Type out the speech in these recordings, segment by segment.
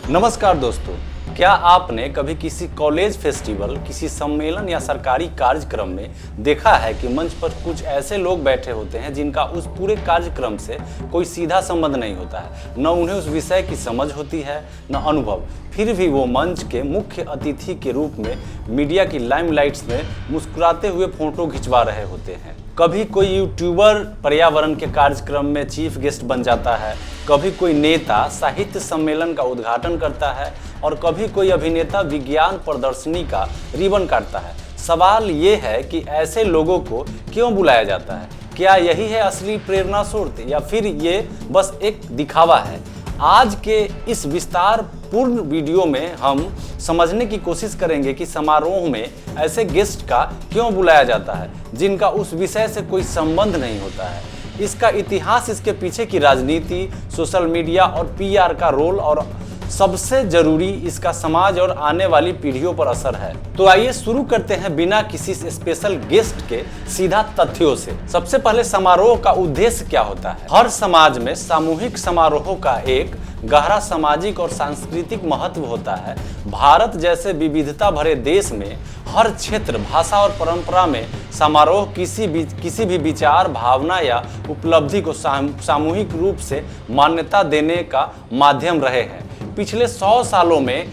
नमस्कार दोस्तों, क्या आपने कभी किसी कॉलेज फेस्टिवल, किसी सम्मेलन या सरकारी कार्यक्रम में देखा है कि मंच पर कुछ ऐसे लोग बैठे होते हैं जिनका उस पूरे कार्यक्रम से कोई सीधा संबंध नहीं होता है, न उन्हें उस विषय की समझ होती है न अनुभव, फिर भी वो मंच के मुख्य अतिथि के रूप में मीडिया की लाइमलाइट्स में मुस्कुराते हुए फोटो खिंचवा रहे होते हैं। कभी कोई यूट्यूबर पर्यावरण के कार्यक्रम में चीफ गेस्ट बन जाता है, कभी कोई नेता साहित्य सम्मेलन का उद्घाटन करता है और कभी कोई अभिनेता विज्ञान प्रदर्शनी का रिबन काटता है। सवाल ये है कि ऐसे लोगों को क्यों बुलाया जाता है? क्या यही है असली प्रेरणा स्रोत या फिर ये बस एक दिखावा है? आज के इस विस्तार पूर्ण वीडियो में हम समझने की कोशिश करेंगे कि समारोह में ऐसे गेस्ट का क्यों बुलाया जाता है जिनका उस विषय से कोई संबंध नहीं होता है, इसका इतिहास, इसके पीछे की राजनीति, सोशल मीडिया और पीआर का रोल और सबसे जरूरी इसका समाज और आने वाली पीढ़ियों पर असर है। तो आइए शुरू करते हैं बिना किसी स्पेशल गेस्ट के सीधा तथ्यों से। सबसे पहले समारोह का उद्देश्य क्या होता है? हर समाज में सामूहिक समारोह का एक गहरा सामाजिक और सांस्कृतिक महत्व होता है। भारत जैसे विविधता भरे देश में हर क्षेत्र, भाषा और परंपरा में समारोह किसी भी विचार, भावना या उपलब्धि को सामूहिक रूप से मान्यता देने का माध्यम रहे हैं। पिछले 100 सालों में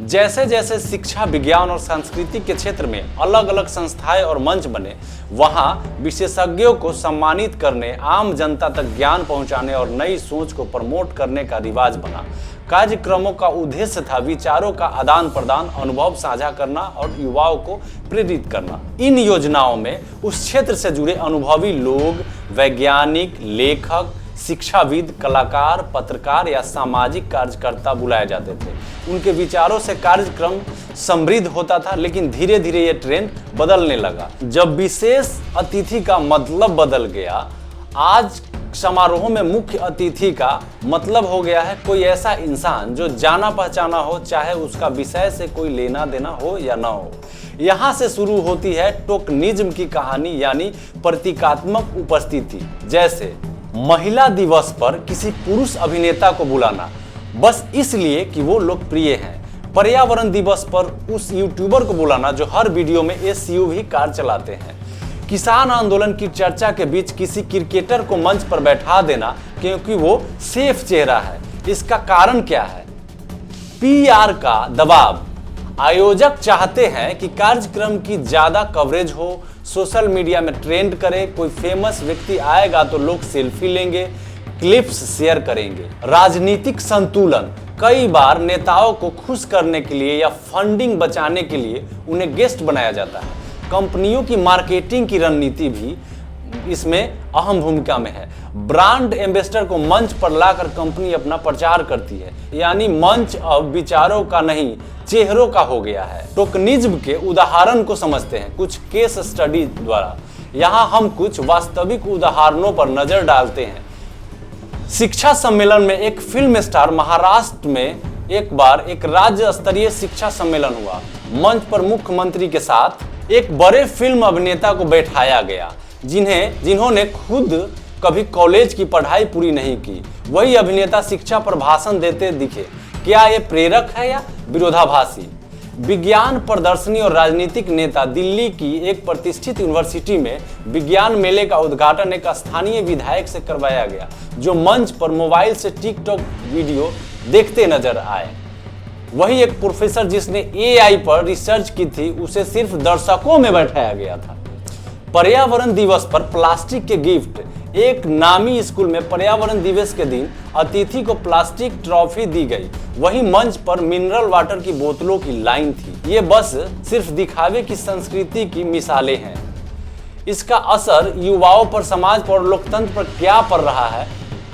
जैसे जैसे शिक्षा, विज्ञान और संस्कृति के क्षेत्र में अलग अलग संस्थाएं और मंच बने, वहां विशेषज्ञों को सम्मानित करने, आम जनता तक ज्ञान पहुंचाने और नई सोच को प्रमोट करने का रिवाज बना। कार्यक्रमों का उद्देश्य था विचारों का आदान प्रदान, अनुभव साझा करना और युवाओं को प्रेरित करना। इन योजनाओं में उस क्षेत्र से जुड़े अनुभवी लोग, वैज्ञानिक, लेखक, शिक्षाविद, कलाकार, पत्रकार या सामाजिक कार्यकर्ता बुलाए जाते थे। उनके विचारों से कार्यक्रम समृद्ध होता था, लेकिन धीरे धीरे ये ट्रेंड बदलने लगा। जब विशेष अतिथि का मतलब बदल गया, आज समारोह में मुख्य अतिथि का मतलब हो गया है कोई ऐसा इंसान जो जाना पहचाना हो, चाहे उसका विषय से कोई लेना देना हो या ना हो। यहाँ से शुरू होती है टोकनिज्म की कहानी, यानी प्रतीकात्मक उपस्थिति। जैसे महिला दिवस पर किसी पुरुष अभिनेता को बुलाना बस इसलिए कि वो लोकप्रिय हैं। पर्यावरण दिवस पर उस यूट्यूबर को बुलाना जो हर वीडियो में एसयूवी कार चलाते हैं। किसान आंदोलन की चर्चा के बीच किसी क्रिकेटर को मंच पर बैठा देना क्योंकि वो सेफ चेहरा है। इसका कारण क्या है? पीआर का दबाव। आयोजक चाहते हैं कि कार्यक्रम की ज्यादा कवरेज हो, सोशल मीडिया में ट्रेंड करे, कोई फेमस व्यक्ति आएगा तो लोग सेल्फी लेंगे, क्लिप्स शेयर करेंगे। राजनीतिक संतुलन। कई बार नेताओं को खुश करने के लिए या फंडिंग बचाने के लिए उन्हें गेस्ट बनाया जाता है। कंपनियों की मार्केटिंग की रणनीति भी इसमें अहम भूमिका में है। ब्रांड एम्बेसडर को मंच पर लाकर कंपनी अपना प्रचार करती है, यानी मंच अब विचारों का नहीं, चेहरों का हो गया है। टोकनिज्म के उदाहरण को समझते हैं कुछ केस स्टडी द्वारा। यहाँ हम कुछ वास्तविक उदाहरणों पर नजर डालते हैं। शिक्षा सम्मेलन में एक फिल्म स्टार महाराष्ट्र में एक बार एक राज्य स्तरीय शिक्षा सम्मेलन हुआ। मंच पर मुख्यमंत्री के साथ एक बड़े फिल्म अभिनेता को बैठाया गया जिन्होंने खुद कभी कॉलेज की पढ़ाई पूरी नहीं की। वही अभिनेता शिक्षा पर भाषण देते दिखे। क्या ये प्रेरक है या विरोधाभासी? विज्ञान प्रदर्शनी और राजनीतिक नेता। दिल्ली की एक प्रतिष्ठित यूनिवर्सिटी में विज्ञान मेले का उद्घाटन एक स्थानीय विधायक से करवाया गया, जो मंच पर मोबाइल से टिकटॉक वीडियो देखते नजर आए। वही एक प्रोफेसर जिसने एआई पर रिसर्च की थी, उसे सिर्फ दर्शकों में बैठाया गया था। पर्यावरण दिवस पर प्लास्टिक के गिफ्ट। एक नामी स्कूल में पर्यावरण दिवस के दिन अतिथि को प्लास्टिक ट्रॉफी दी गई। वहीं मंच पर मिनरल वाटर की बोतलों की लाइन थी। ये बस सिर्फ दिखावे की संस्कृति की मिसालें हैं। इसका असर युवाओं पर, समाज पर और लोकतंत्र पर क्या पड़ रहा है,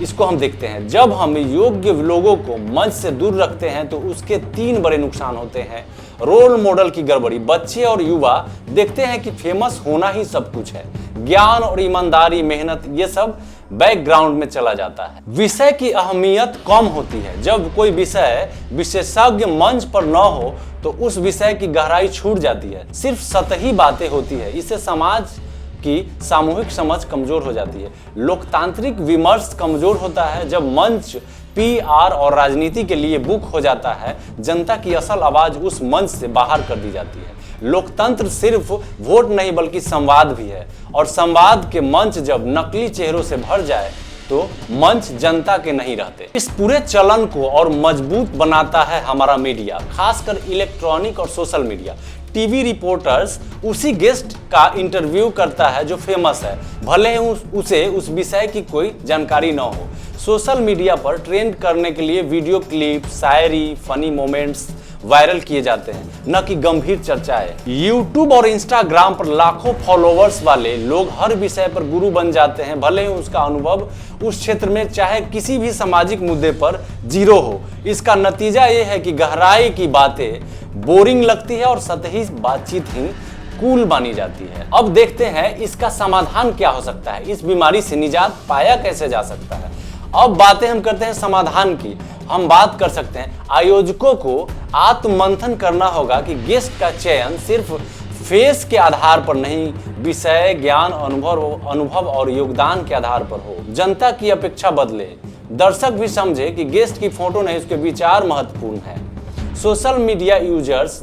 इसको हम देखते हैं। जब हम योग्य लोगों को मंच से दूर रखते हैं तो उसके 3 बड़े नुकसान होते हैं। रोल मॉडल की गड़बड़ी। बच्चे और युवा देखते हैं कि फेमस होना ही सब कुछ है। ज्ञान और ईमानदारी, मेहनत, ये सब बैकग्राउंड में चला जाता है। विषय की अहमियत कम होती है। जब कोई विषय विशेषज्ञ मंच पर न हो तो उस विषय की गहराई छूट जाती है। सिर्फ सतही बातें होती है। इससे समाज की सामूहिक समझ कमजोर हो जाती है। लोकतांत्रिक विमर्श कमजोर होता है जब मंच पीआर और राजनीति के लिए बुक हो जाता है, जनता की असल आवाज उस मंच से बाहर कर दी जाती है। लोकतंत्र सिर्फ वोट नहीं बल्कि संवाद भी है, और संवाद के मंच जब नकली चेहरों से भर जाए तो मंच जनता के नहीं रहते। इस पूरे चलन को और मजबूत बनाता है हमारा मीडिया, खासकर इलेक्ट्रॉनिक और सोशल मीडिया। टीवी रिपोर्टर्स उसी गेस्ट का इंटरव्यू करता है जो फेमस है, भले ही उसे उस विषय की कोई जानकारी न हो। सोशल मीडिया पर ट्रेंड करने के लिए वीडियो क्लिप, शायरी, फनी मोमेंट्स वायरल किए जाते हैं, न कि गंभीर चर्चाएं। यूट्यूब और इंस्टाग्राम पर लाखों फॉलोवर्स वाले लोग हर विषय पर गुरु बन जाते हैं, भले ही उसका अनुभव उस क्षेत्र में चाहे किसी भी सामाजिक मुद्दे पर जीरो हो। इसका नतीजा ये है कि गहराई की बातें बोरिंग लगती है और सतही बातचीत ही कूल मानी जाती है। अब देखते हैं इसका समाधान क्या हो सकता है, इस बीमारी से निजात पाया कैसे जा सकता है। अब बातें हम करते हैं समाधान की। हम बात कर सकते हैं आयोजकों को आत्ममंथन करना होगा कि गेस्ट का चयन सिर्फ फेस के आधार पर नहीं, विषय, ज्ञान, अनुभव और योगदान के आधार पर हो। जनता की अपेक्षा बदले, दर्शक भी समझे कि गेस्ट की फोटो नहीं, उसके विचार महत्वपूर्ण है। सोशल मीडिया यूजर्स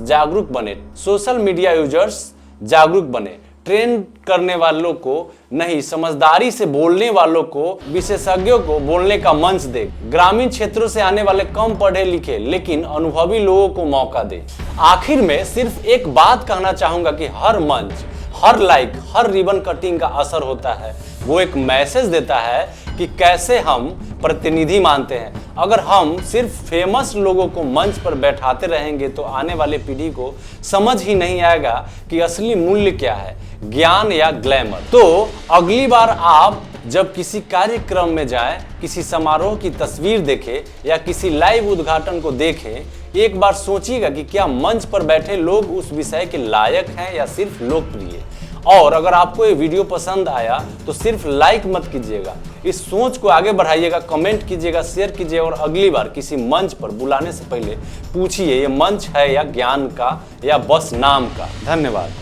जागरूक बने, ट्रेंड करने वालों को नहीं, समझदारी से बोलने वालों को, विशेषज्ञों को बोलने का मंच दे। ग्रामीण क्षेत्रों से आने वाले कम पढ़े लिखे लेकिन अनुभवी लोगों को मौका दे। आखिर में सिर्फ एक बात कहना चाहूंगा कि हर मंच, हर लाइक, हर रिबन कटिंग का असर होता है। वो एक मैसेज देता है कि कैसे हम प्रतिनिधि मानते हैं। अगर हम सिर्फ फेमस लोगों को मंच पर बैठाते रहेंगे तो आने वाले पीढ़ी को समझ ही नहीं आएगा कि असली मूल्य क्या है, ज्ञान या ग्लैमर। तो अगली बार आप जब किसी कार्यक्रम में जाएं, किसी समारोह की तस्वीर देखें या किसी लाइव उद्घाटन को देखें, एक बार सोचिएगा कि क्या मंच पर बैठे लोग उस विषय के लायक हैं या सिर्फ लोकप्रिय। और अगर आपको ये वीडियो पसंद आया तो सिर्फ लाइक मत कीजिएगा, इस सोच को आगे बढ़ाइएगा, कमेंट कीजिएगा, शेयर कीजिए और अगली बार किसी मंच पर बुलाने से पहले पूछिए ये मंच है या ज्ञान का या बस नाम का। धन्यवाद।